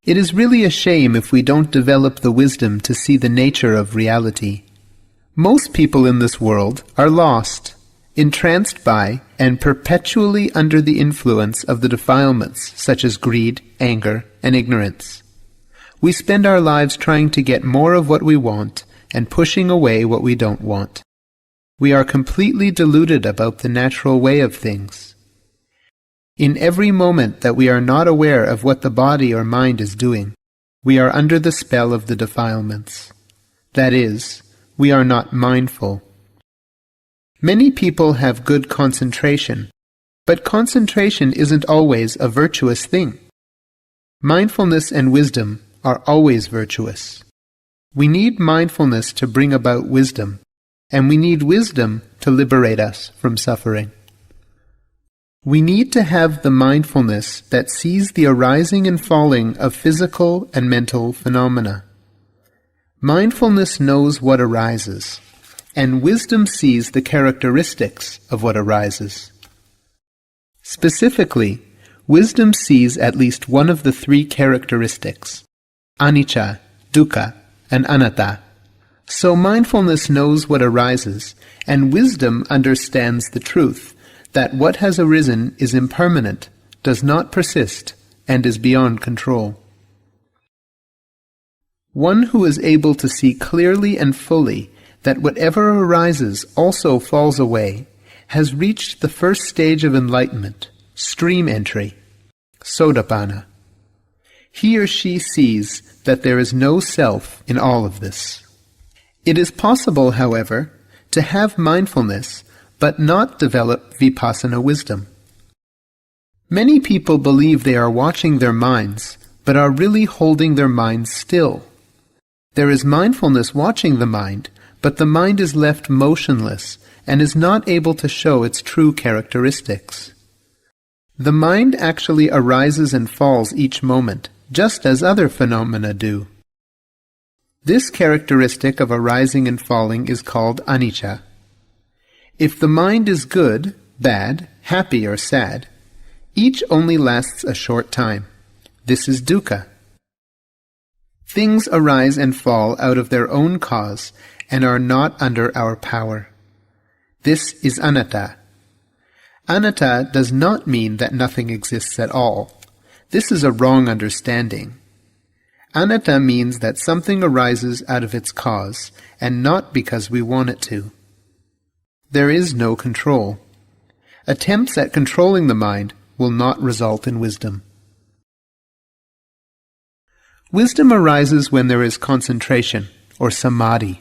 It is really a shame if we don't develop the wisdom to see the nature of reality. Most people in this world are lost, entranced by, and perpetually under the influence of the defilements such as greed, anger, and ignorance. We spend our lives trying to get more of what we want and pushing away what we don't want. We are completely deluded about the natural way of things. In every moment that we are not aware of what the body or mind is doing, we are under the spell of the defilements. That is, we are not mindful. Many people have good concentration, but concentration isn't always a virtuous thing. Mindfulness and wisdom are always virtuous. We need mindfulness to bring about wisdom, and we need wisdom to liberate us from suffering. We need to have the mindfulness that sees the arising and falling of physical and mental phenomena. Mindfulness knows what arises, and wisdom sees the characteristics of what arises. Specifically, wisdom sees at least one of the three characteristics, anicca, dukkha, and anatta. So mindfulness knows what arises, and wisdom understands the truth that what has arisen is impermanent, does not persist, and is beyond control. One who is able to see clearly and fully that whatever arises also falls away has reached the first stage of enlightenment, stream entry, sotapanna. He or she sees that there is no self in all of this. It is possible, however, to have mindfulness but not develop vipassana wisdom. Many people believe they are watching their minds, but are really holding their minds still. There is mindfulness watching the mind, but the mind is left motionless and is not able to show its true characteristics. The mind actually arises and falls each moment, just as other phenomena do. This characteristic of arising and falling is called anicca. If the mind is good, bad, happy, or sad, each only lasts a short time. This is dukkha. Things arise and fall out of their own cause and are not under our power. This is anatta. Anatta does not mean that nothing exists at all. This is a wrong understanding. Anatta means that something arises out of its cause and not because we want it to. There is no control. Attempts at controlling the mind will not result in wisdom. Wisdom arises when there is concentration, or samadhi.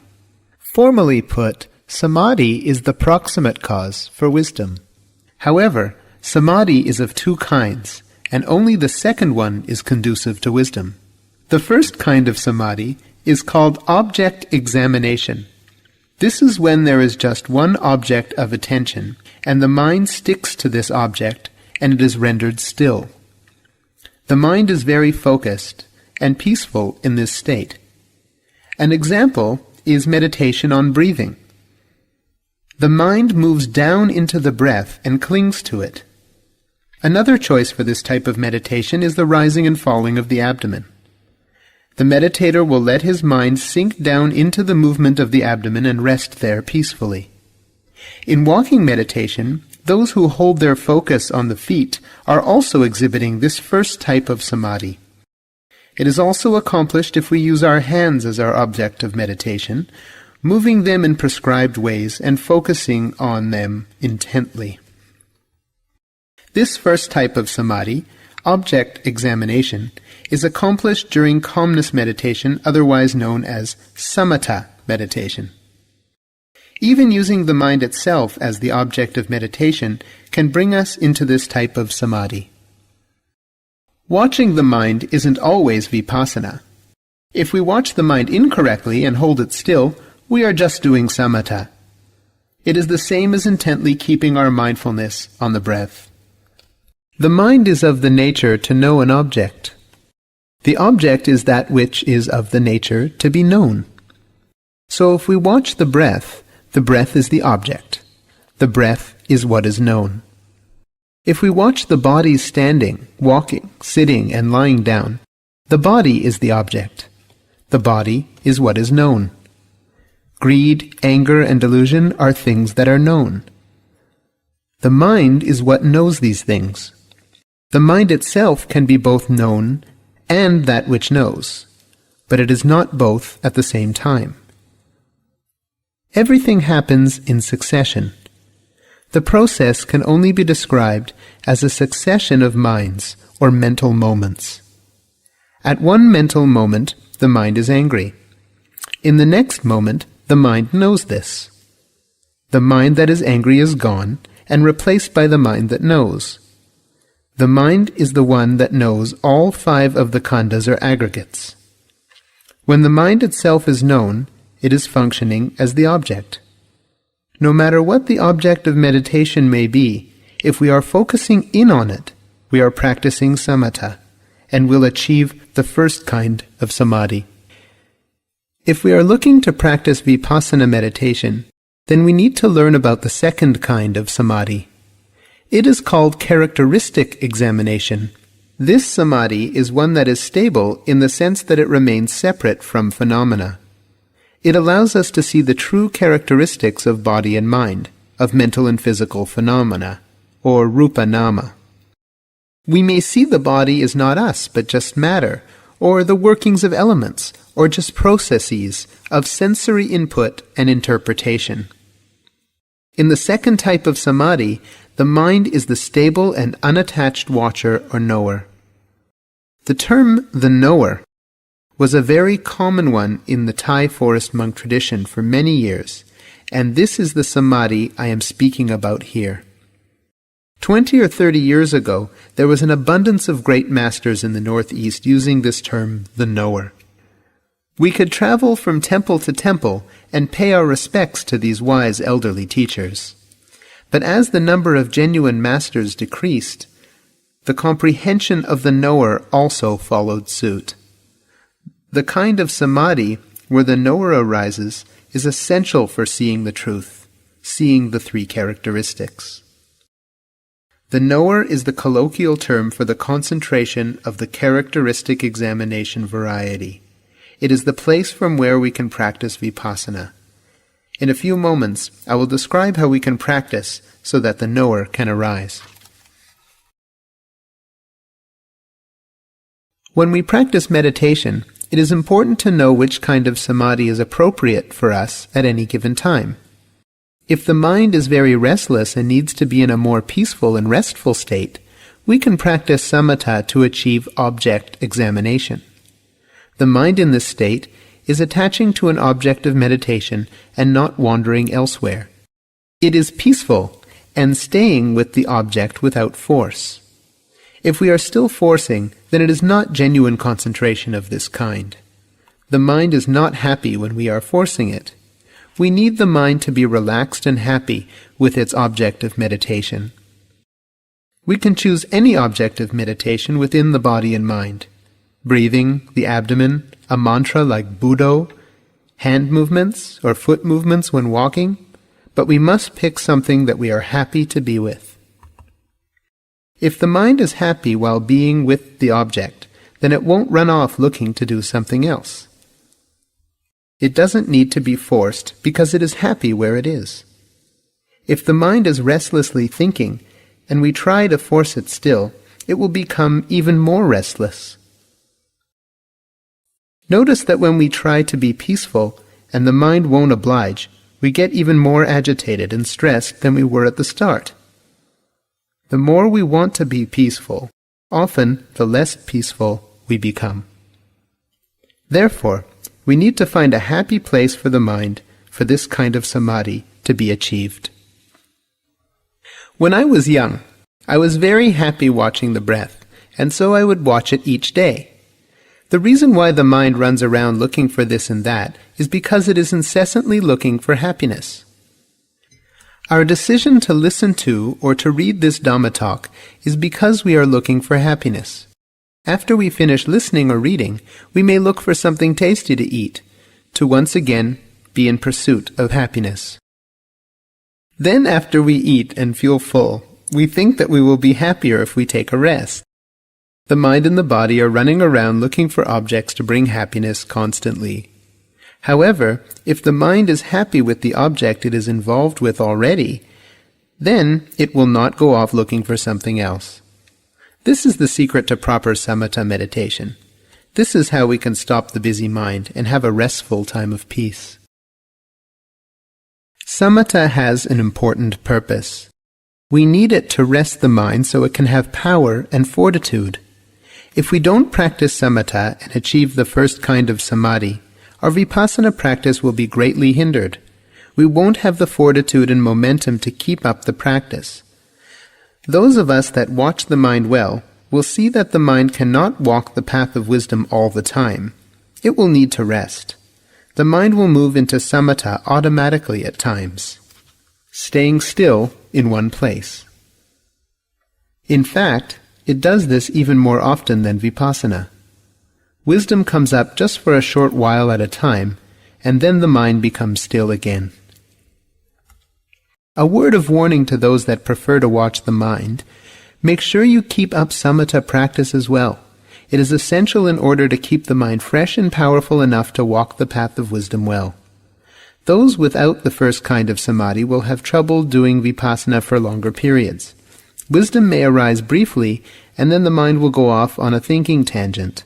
Formally put, samadhi is the proximate cause for wisdom. However, samadhi is of two kinds, and only the second one is conducive to wisdom. The first kind of samadhi is called object examination. This is when there is just one object of attention, and the mind sticks to this object, and it is rendered still. The mind is very focused and peaceful in this state. An example is meditation on breathing. The mind moves down into the breath and clings to it. Another choice for this type of meditation is the rising and falling of the abdomen. The meditator will let his mind sink down into the movement of the abdomen and rest there peacefully. In walking meditation, those who hold their focus on the feet are also exhibiting this first type of samadhi. It is also accomplished if we use our hands as our object of meditation, moving them in prescribed ways and focusing on them intently. This first type of samadhi, object examination, is accomplished during calmness meditation, otherwise known as samatha meditation. Even using the mind itself as the object of meditation can bring us into this type of samadhi. Watching the mind isn't always vipassana. If we watch the mind incorrectly and hold it still, we are just doing samatha. It is the same as intently keeping our mindfulness on the breath. The mind is of the nature to know an object. The object is that which is of the nature to be known. So if we watch the breath is the object. The breath is what is known. If we watch the body standing, walking, sitting, and lying down, The body is the object. The body is what is known. Greed, anger, and delusion are things that are known. The mind is what knows these things. The mind itself can be both known and that which knows, but it is not both at the same time. Everything happens in succession. The process can only be described as a succession of minds or mental moments. At one mental moment, the mind is angry. In the next moment, the mind knows this. The mind that is angry is gone and replaced by the mind that knows. The mind is the one that knows all 5 of the khandhas or aggregates. When the mind itself is known, it is functioning as the object. No matter what the object of meditation may be, if we are focusing in on it, we are practicing samatha and will achieve the first kind of samadhi. If we are looking to practice vipassana meditation, then we need to learn about the second kind of samadhi. It is called characteristic examination. This samadhi is one that is stable in the sense that it remains separate from phenomena. It allows us to see the true characteristics of body and mind, of mental and physical phenomena, or rupa nama. We may see the body is not us, but just matter, or the workings of elements, or just processes of sensory input and interpretation. In the second type of samadhi, the mind is the stable and unattached watcher or knower. The term the knower was a very common one in the Thai forest monk tradition for many years, and this is the samadhi I am speaking about here. 20 or 30 years ago, there was an abundance of great masters in the Northeast using this term, the knower. We could travel from temple to temple and pay our respects to these wise elderly teachers. But as the number of genuine masters decreased, the comprehension of the knower also followed suit. The kind of samadhi where the knower arises is essential for seeing the truth, seeing the 3 characteristics. The knower is the colloquial term for the concentration of the characteristic examination variety. It is the place from where we can practice vipassana. In a few moments, I will describe how we can practice so that the knower can arise. When we practice meditation, it is important to know which kind of samadhi is appropriate for us at any given time. If the mind is very restless and needs to be in a more peaceful and restful state, we can practice samatha to achieve object examination. The mind in this state is attaching to an object of meditation and not wandering elsewhere. It is peaceful and staying with the object without force. If we are still forcing, then it is not genuine concentration of this kind. The mind is not happy when we are forcing it. We need the mind to be relaxed and happy with its object of meditation. We can choose any object of meditation within the body and mind. Breathing, the abdomen, a mantra like Buddho, hand movements or foot movements when walking, but we must pick something that we are happy to be with. If the mind is happy while being with the object, then it won't run off looking to do something else. It doesn't need to be forced because it is happy where it is. If the mind is restlessly thinking and we try to force it still, it will become even more restless. Notice that when we try to be peaceful and the mind won't oblige, we get even more agitated and stressed than we were at the start. The more we want to be peaceful, often the less peaceful we become. Therefore, we need to find a happy place for the mind for this kind of samadhi to be achieved. When I was young, I was very happy watching the breath, and so I would watch it each day. The reason why the mind runs around looking for this and that is because it is incessantly looking for happiness. Our decision to listen to or to read this Dhamma talk is because we are looking for happiness. After we finish listening or reading, we may look for something tasty to eat, to once again be in pursuit of happiness. Then after we eat and feel full, we think that we will be happier if we take a rest. The mind and the body are running around looking for objects to bring happiness constantly. However, if the mind is happy with the object it is involved with already, then it will not go off looking for something else. This is the secret to proper samatha meditation. This is how we can stop the busy mind and have a restful time of peace. Samatha has an important purpose. We need it to rest the mind so it can have power and fortitude. If we don't practice samatha and achieve the first kind of samadhi, our vipassana practice will be greatly hindered. We won't have the fortitude and momentum to keep up the practice. Those of us that watch the mind well will see that the mind cannot walk the path of wisdom all the time. It will need to rest. The mind will move into samatha automatically at times, staying still in one place. In fact, it does this even more often than vipassana. Wisdom comes up just for a short while at a time, and then the mind becomes still again. A word of warning to those that prefer to watch the mind: make sure you keep up samatha practice as well. It is essential in order to keep the mind fresh and powerful enough to walk the path of wisdom well. Those without the first kind of samadhi will have trouble doing vipassana for longer periods. Wisdom may arise briefly, and then the mind will go off on a thinking tangent.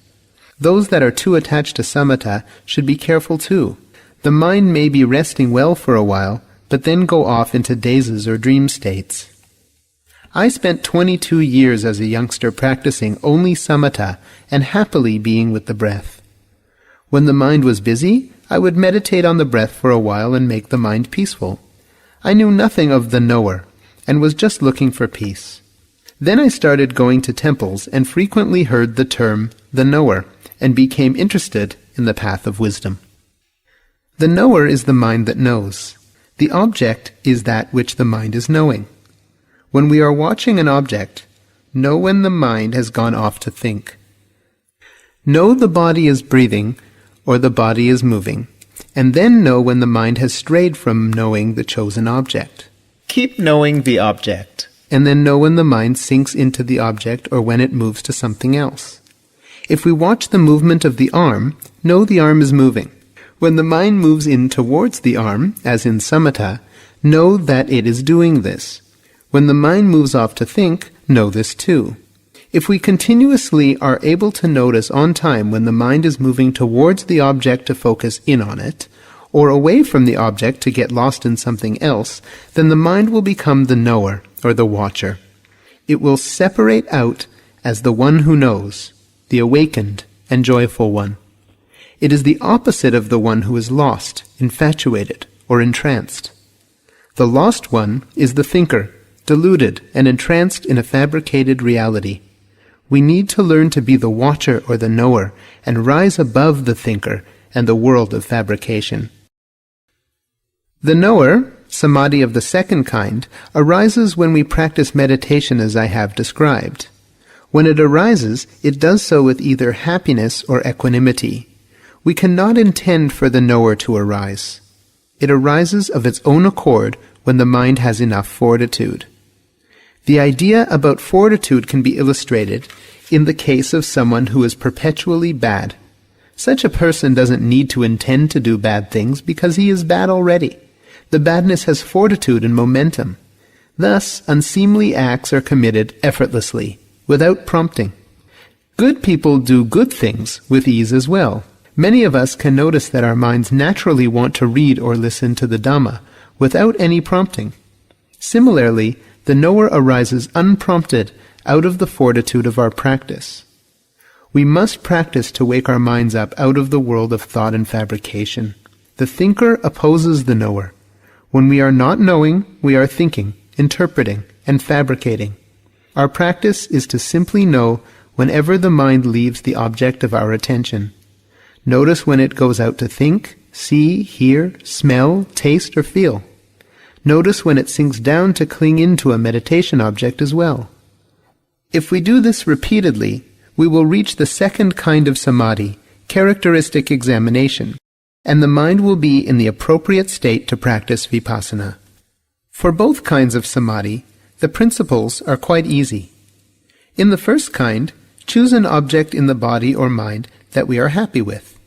Those that are too attached to samatha should be careful too. The mind may be resting well for a while, but then go off into dazes or dream states. I spent 22 years as a youngster practicing only samatha and happily being with the breath. When the mind was busy, I would meditate on the breath for a while and make the mind peaceful. I knew nothing of the knower and was just looking for peace. Then I started going to temples and frequently heard the term the knower and became interested in the path of wisdom. The knower is the mind that knows. The object is that which the mind is knowing. When we are watching an object, know when the mind has gone off to think. Know the body is breathing or the body is moving, and then know when the mind has strayed from knowing the chosen object. Keep knowing the object, and then know when the mind sinks into the object or when it moves to something else. If we watch the movement of the arm, know the arm is moving. When the mind moves in towards the arm, as in samatha, know that it is doing this. When the mind moves off to think, know this too. If we continuously are able to notice on time when the mind is moving towards the object to focus in on it, or away from the object to get lost in something else, then the mind will become the knower, or the watcher. It will separate out as the one who knows, the awakened and joyful one. It is the opposite of the one who is lost, infatuated, or entranced. The lost one is the thinker, deluded and entranced in a fabricated reality. We need to learn to be the watcher or the knower and rise above the thinker and the world of fabrication. The knower, samadhi of the second kind, arises when we practice meditation as I have described. When it arises, it does so with either happiness or equanimity. We cannot intend for the knower to arise. It arises of its own accord when the mind has enough fortitude. The idea about fortitude can be illustrated in the case of someone who is perpetually bad. Such a person doesn't need to intend to do bad things because he is bad already. The badness has fortitude and momentum. Thus, unseemly acts are committed effortlessly, without prompting. Good people do good things with ease as well. Many of us can notice that our minds naturally want to read or listen to the Dhamma without any prompting. Similarly, the knower arises unprompted out of the fortitude of our practice. We must practice to wake our minds up out of the world of thought and fabrication. The thinker opposes the knower. When we are not knowing, we are thinking, interpreting, and fabricating. Our practice is to simply know whenever the mind leaves the object of our attention. Notice when it goes out to think, see, hear, smell, taste, or feel. Notice when it sinks down to cling into a meditation object as well. If we do this repeatedly, we will reach the second kind of samadhi, characteristic examination, and the mind will be in the appropriate state to practice vipassana. For both kinds of samadhi, the principles are quite easy. In the first kind, Choose an object in the body or mind that we are happy with.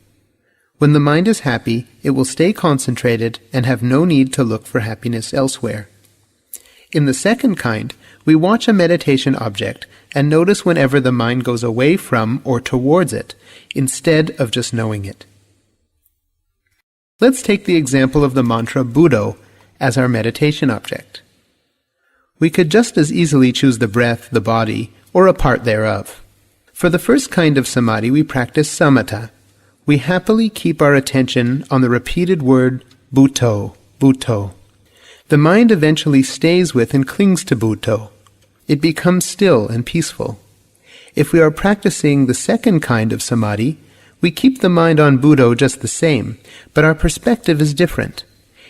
When the mind is happy, it will stay concentrated and have no need to look for happiness elsewhere. In the second kind, we watch a meditation object and notice whenever the mind goes away from or towards it, instead of just knowing it. Let's take the example of the mantra Buddho as our meditation object. We could just as easily choose the breath, the body, or a part thereof. For the first kind of samadhi, we practice samatha. We happily keep our attention on the repeated word Buddho, Buddho. The mind eventually stays with and clings to Buddho. It becomes still and peaceful. If we are practicing the second kind of samadhi, we keep the mind on Buddho just the same, but our perspective is different.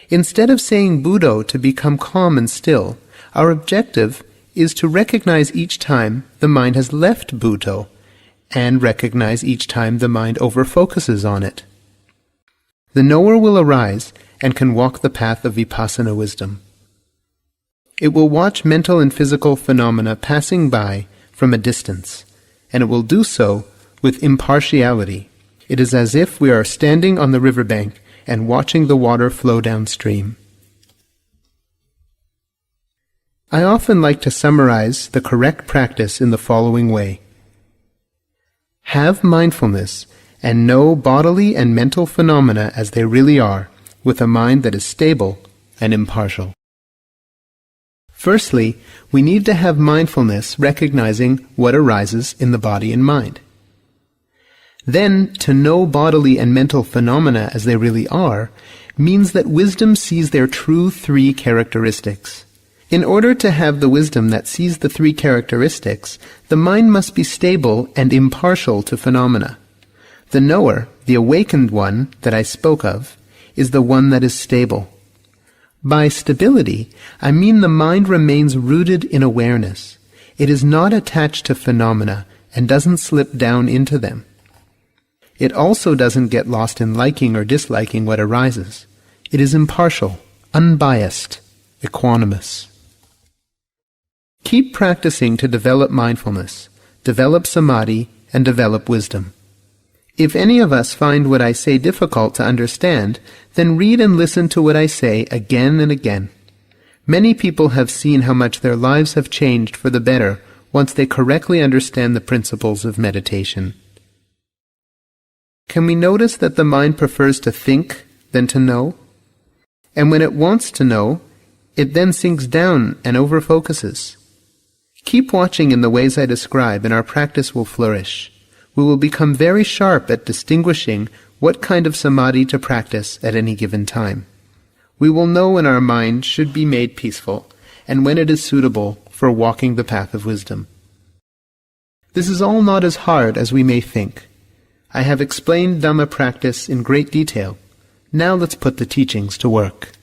Instead of saying Buddho to become calm and still, our objective is to recognize each time the mind has left Buddho, and recognize each time the mind overfocuses on it. The knower will arise and can walk the path of vipassana wisdom. It will watch mental and physical phenomena passing by from a distance, and it will do so with impartiality. It is as if we are standing on the riverbank and watching the water flow downstream. I often like to summarize the correct practice in the following way. Have mindfulness and know bodily and mental phenomena as they really are, with a mind that is stable and impartial. Firstly, we need to have mindfulness recognizing what arises in the body and mind. Then, to know bodily and mental phenomena as they really are means that wisdom sees their true three characteristics. In order to have the wisdom that sees the three characteristics, the mind must be stable and impartial to phenomena. The knower, the awakened one that I spoke of, is the one that is stable. By stability, I mean the mind remains rooted in awareness. It is not attached to phenomena and doesn't slip down into them. It also doesn't get lost in liking or disliking what arises. It is impartial, unbiased, equanimous. Keep practicing to develop mindfulness, develop samadhi, and develop wisdom. If any of us find what I say difficult to understand, then read and listen to what I say again and again. Many people have seen how much their lives have changed for the better once they correctly understand the principles of meditation. Can we notice that the mind prefers to think than to know? And when it wants to know, it then sinks down and overfocuses. Keep watching in the ways I describe and our practice will flourish. We will become very sharp at distinguishing what kind of samadhi to practice at any given time. We will know when our mind should be made peaceful and when it is suitable for walking the path of wisdom. This is all not as hard as we may think. I have explained Dhamma practice in great detail. Now let's put the teachings to work.